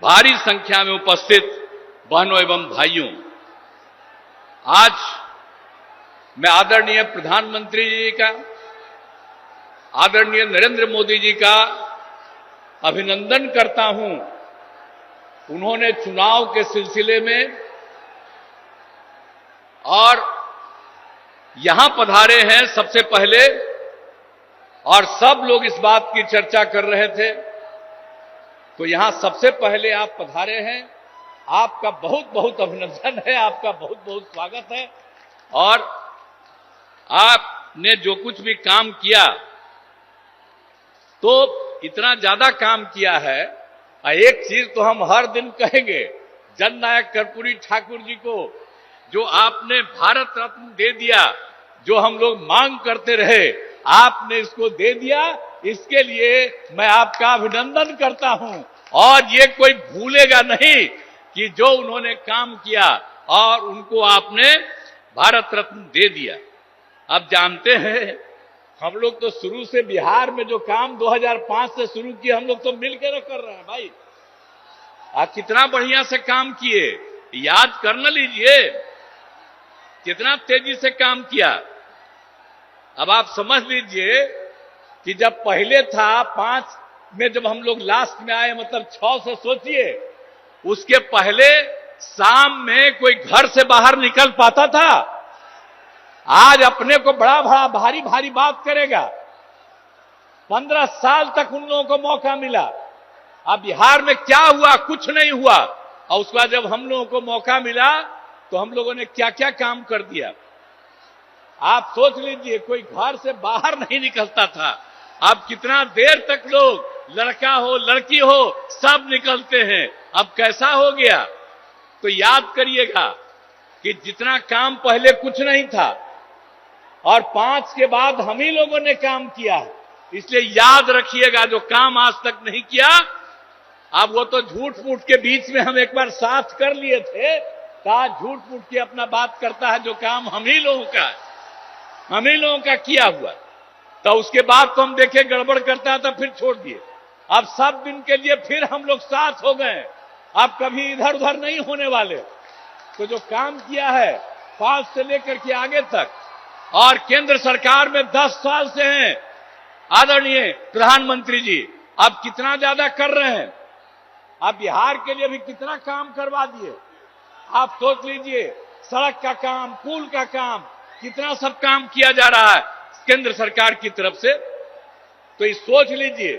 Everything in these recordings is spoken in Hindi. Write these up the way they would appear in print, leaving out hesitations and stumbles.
भारी संख्या में उपस्थित बहनों एवं भाइयों, आज मैं आदरणीय प्रधानमंत्री जी का, आदरणीय नरेंद्र मोदी जी का अभिनंदन करता हूं। उन्होंने चुनाव के सिलसिले में और यहां पधारे हैं सबसे पहले, और सब लोग इस बात की चर्चा कर रहे थे, तो यहां सबसे पहले आप पधारे हैं। आपका बहुत बहुत अभिनंदन है, आपका बहुत बहुत स्वागत है। और आपने जो कुछ भी काम किया, तो इतना ज्यादा काम किया है। एक चीज तो हम हर दिन कहेंगे, जननायक कर्पूरी ठाकुर जी को जो आपने भारत रत्न दे दिया, जो हम लोग मांग करते रहे, आपने इसको दे दिया। इसके लिए मैं आपका अभिनंदन करता हूं। और ये कोई भूलेगा नहीं कि जो उन्होंने काम किया और उनको आपने भारत रत्न दे दिया। अब जानते हैं, हम लोग तो शुरू से बिहार में जो काम 2005 से शुरू किए, हम लोग तो मिलकर कर रहे हैं भाई। आप कितना बढ़िया से काम किए, याद कर न लीजिए कितना तेजी से काम किया। अब आप समझ लीजिए कि जब पहले था 5 में, जब हम लोग लास्ट में आए, मतलब 6 से सोचिए, उसके पहले शाम में कोई घर से बाहर निकल पाता था? आज अपने को बड़ा बड़ा भारी भारी बात करेगा। 15 साल तक उन लोगों को मौका मिला। अब बिहार में क्या हुआ? कुछ नहीं हुआ। और उसके बाद जब हम लोगों को मौका मिला, तो हम लोगों ने क्या क्या काम कर दिया। आप सोच लीजिए, कोई घर से बाहर नहीं निकलता था। अब कितना देर तक लोग, लड़का हो लड़की हो, सब निकलते हैं। अब कैसा हो गया? तो याद करिएगा कि जितना काम पहले कुछ नहीं था, और 5 के बाद हम ही लोगों ने काम किया है। इसलिए याद रखिएगा, जो काम आज तक नहीं किया, अब वो तो झूठ मूठ के बीच में हम एक बार साथ कर लिए थे। कहा झूठ मूठ के अपना बात करता है, जो काम हम ही लोगों का, हम ही लोगों का किया हुआ। तो उसके बाद तो हम देखे गड़बड़ करता है, तो फिर छोड़ दिए। अब सब दिन के लिए फिर हम लोग साथ हो गए। अब कभी इधर उधर नहीं होने वाले। तो जो काम किया है 5 से लेकर के आगे तक, और केंद्र सरकार में 10 साल से हैं आदरणीय प्रधानमंत्री जी, अब कितना ज्यादा कर रहे हैं। अब बिहार के लिए भी कितना काम करवा दिए। आप सोच लीजिए, सड़क का काम, पुल का काम, कितना सब काम किया जा रहा है केंद्र सरकार की तरफ से। तो ये सोच लीजिए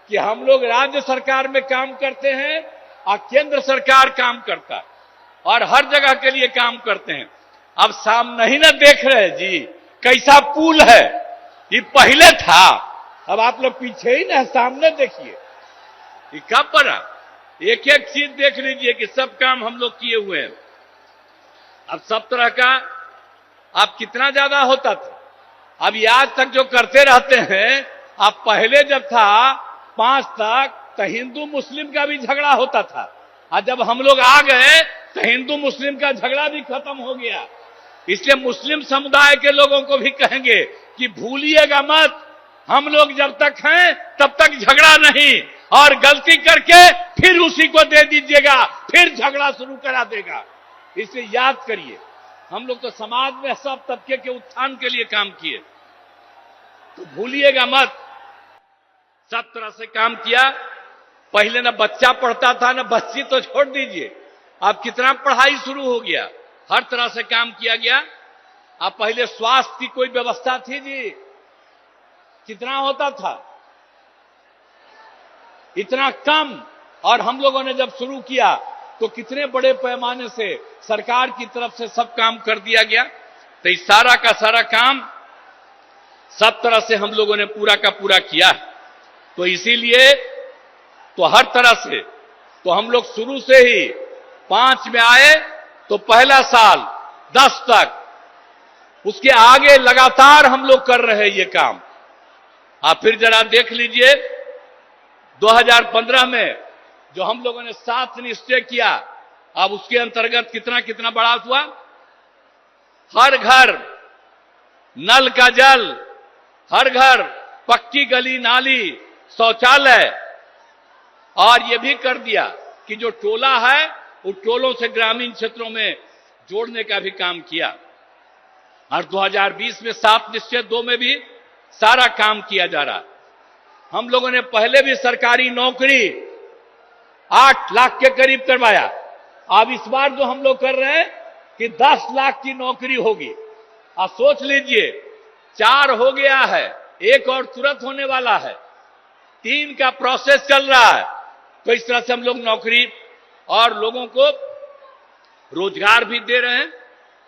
कि हम लोग राज्य सरकार में काम करते हैं और केंद्र सरकार काम करता है, और हर जगह के लिए काम करते हैं। अब सामने ही ना देख रहे जी कैसा पुल है। ये पहले था, अब आप लोग पीछे ही ना, सामने देखिए ये कब बना। एक एक चीज देख लीजिए कि सब काम हम लोग किए हुए हैं। अब सब तरह का, अब कितना ज्यादा होता था। अब आज तक जो करते रहते हैं, अब पहले जब था 5 तक, तो हिंदू मुस्लिम का भी झगड़ा होता था। और जब हम लोग आ गए, तो हिंदू मुस्लिम का झगड़ा भी खत्म हो गया। इसलिए मुस्लिम समुदाय के लोगों को भी कहेंगे कि भूलिएगा मत, हम लोग जब तक हैं तब तक झगड़ा नहीं, और गलती करके फिर उसी को दे दीजिएगा, फिर झगड़ा शुरू करा देगा। इसलिए याद करिए, हम लोग तो समाज में सब तबके के उत्थान के लिए काम किए, तो भूलिएगा मत। सब तरह से काम किया। पहले ना बच्चा पढ़ता था, ना बच्ची, तो छोड़ दीजिए, अब कितना पढ़ाई शुरू हो गया। हर तरह से काम किया गया। अब पहले स्वास्थ्य की कोई व्यवस्था थी जी? कितना होता था? इतना कम। और हम लोगों ने जब शुरू किया, तो कितने बड़े पैमाने से सरकार की तरफ से सब काम कर दिया गया। तो इस सारा का सारा काम सब तरह से हम लोगों ने पूरा का पूरा किया। तो इसीलिए तो हर तरह से, तो हम लोग शुरू से ही 5 में आए, तो पहला साल 10 तक, उसके आगे लगातार हम लोग कर रहे हैं ये काम। आप फिर जरा देख लीजिए, 2015 में जो हम लोगों ने 7 निश्चय किया, अब उसके अंतर्गत कितना कितना बढ़ा हुआ। हर घर नल का जल, हर घर पक्की गली नाली, शौचालय, और ये भी कर दिया कि जो टोला है उन टोलों से ग्रामीण क्षेत्रों में जोड़ने का भी काम किया। और 2020 में 7 निश्चय 2 में भी सारा काम किया जा रहा। हम लोगों ने पहले भी सरकारी नौकरी 8 लाख के करीब करवाया। अब इस बार जो हम लोग कर रहे हैं कि 10 लाख की नौकरी होगी। आप सोच लीजिए, 4 हो गया है, 1 और तुरंत होने वाला है, 3 का प्रोसेस चल रहा है। तो इस तरह से हम लोग नौकरी और लोगों को रोजगार भी दे रहे हैं।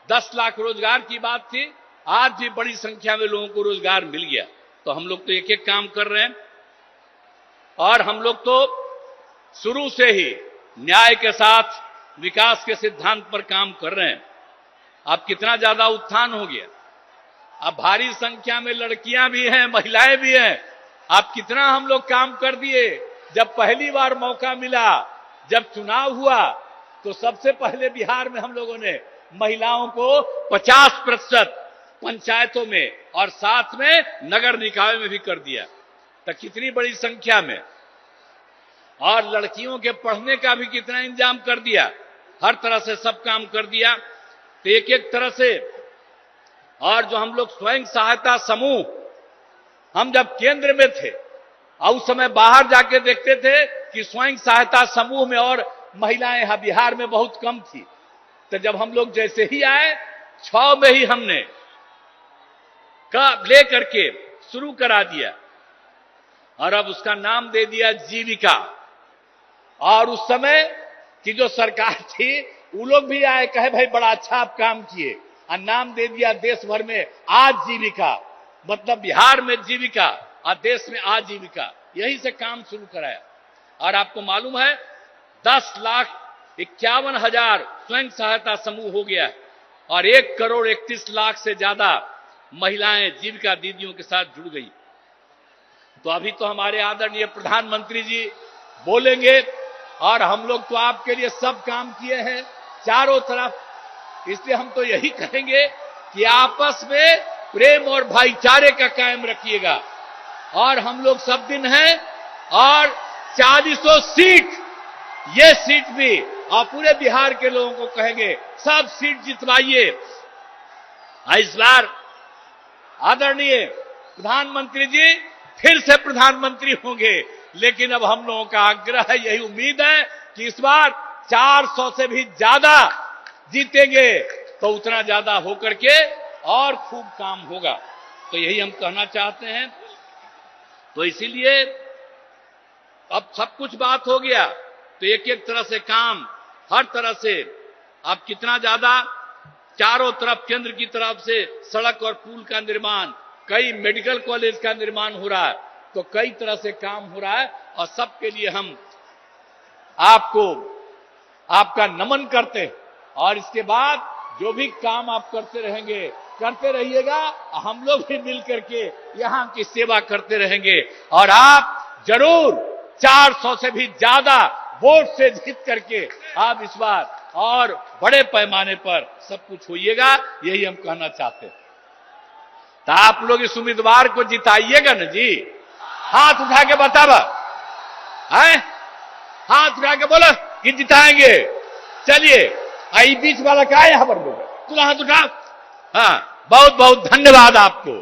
10 लाख रोजगार की बात थी, आज भी बड़ी संख्या में लोगों को रोजगार मिल गया। तो हम लोग तो एक एक काम कर रहे हैं। और हम लोग तो शुरू से ही न्याय के साथ विकास के सिद्धांत पर काम कर रहे हैं। अब कितना ज्यादा उत्थान हो गया, अब भारी संख्या में लड़कियां भी हैं, महिलाएं भी हैं। अब कितना हम लोग काम कर दिए। जब पहली बार मौका मिला, जब चुनाव हुआ, तो सबसे पहले बिहार में हम लोगों ने महिलाओं को 50% पंचायतों में और साथ में नगर निकाय में भी कर दिया। तो कितनी बड़ी संख्या में। और लड़कियों के पढ़ने का भी कितना इंतजाम कर दिया, हर तरह से सब काम कर दिया। तो एक एक तरह से। और जो हम लोग स्वयं सहायता समूह, हम जब केंद्र में थे और उस समय बाहर जाके देखते थे कि स्वयं सहायता समूह में और महिलाएं यहां बिहार में बहुत कम थी। तो जब हम लोग जैसे ही आए, 6 में ही हमने ले करके शुरू करा दिया और अब उसका नाम दे दिया जीविका। और उस समय की जो सरकार थी, वो लोग भी आए, कहे भाई बड़ा अच्छा आप काम किए, और नाम दे दिया देश भर में आजीविका। मतलब बिहार में जीविका और देश में आजीविका, यही से काम शुरू कराया। और आपको मालूम है 10,51,000 स्वयं सहायता समूह हो गया और 1,31,00,000 से ज्यादा महिलाएं जीविका दीदियों के साथ जुड़ गई। तो अभी तो हमारे आदरणीय प्रधानमंत्री जी बोलेंगे, और हम लोग तो आपके लिए सब काम किए हैं चारों तरफ। इसलिए हम तो यही कहेंगे कि आपस में प्रेम और भाईचारे का कायम रखिएगा। और हम लोग सब दिन हैं, और 40 सीट, ये सीट भी, और पूरे बिहार के लोगों को कहेंगे सब सीट जितवाइए। इस बार आदरणीय प्रधानमंत्री जी फिर से प्रधानमंत्री होंगे। लेकिन अब हम लोगों का आग्रह है, यही उम्मीद है कि इस बार 400 से भी ज्यादा जीतेंगे, तो उतना ज्यादा होकर के और खूब काम होगा। तो यही हम कहना चाहते हैं। तो इसीलिए अब सब कुछ बात हो गया, तो एक एक तरह से काम, हर तरह से अब कितना ज्यादा चारों तरफ केंद्र की तरफ से सड़क और पुल का निर्माण, कई मेडिकल कॉलेज का निर्माण हो रहा है। तो कई तरह से काम हो रहा है, और सबके लिए हम आपको आपका नमन करते हैं। और इसके बाद जो भी काम आप करते रहेंगे, करते रहिएगा। हम लोग भी मिल करके यहां की सेवा करते रहेंगे, और आप जरूर 400 से भी ज्यादा वोट से जीत करके आप इस बार और बड़े पैमाने पर सब कुछ होइएगा, यही हम कहना चाहते हैं। तो आप लोग इस उम्मीदवार को जिताइएगा ना जी। हाथ उठा के बतावा, हाथ उठा के बोलो कि जिताएंगे। चलिए, आई बीच वाला क्या है यहां पर, बोलो, तू हाथ उठा। हाँ, बहुत बहुत धन्यवाद आपको।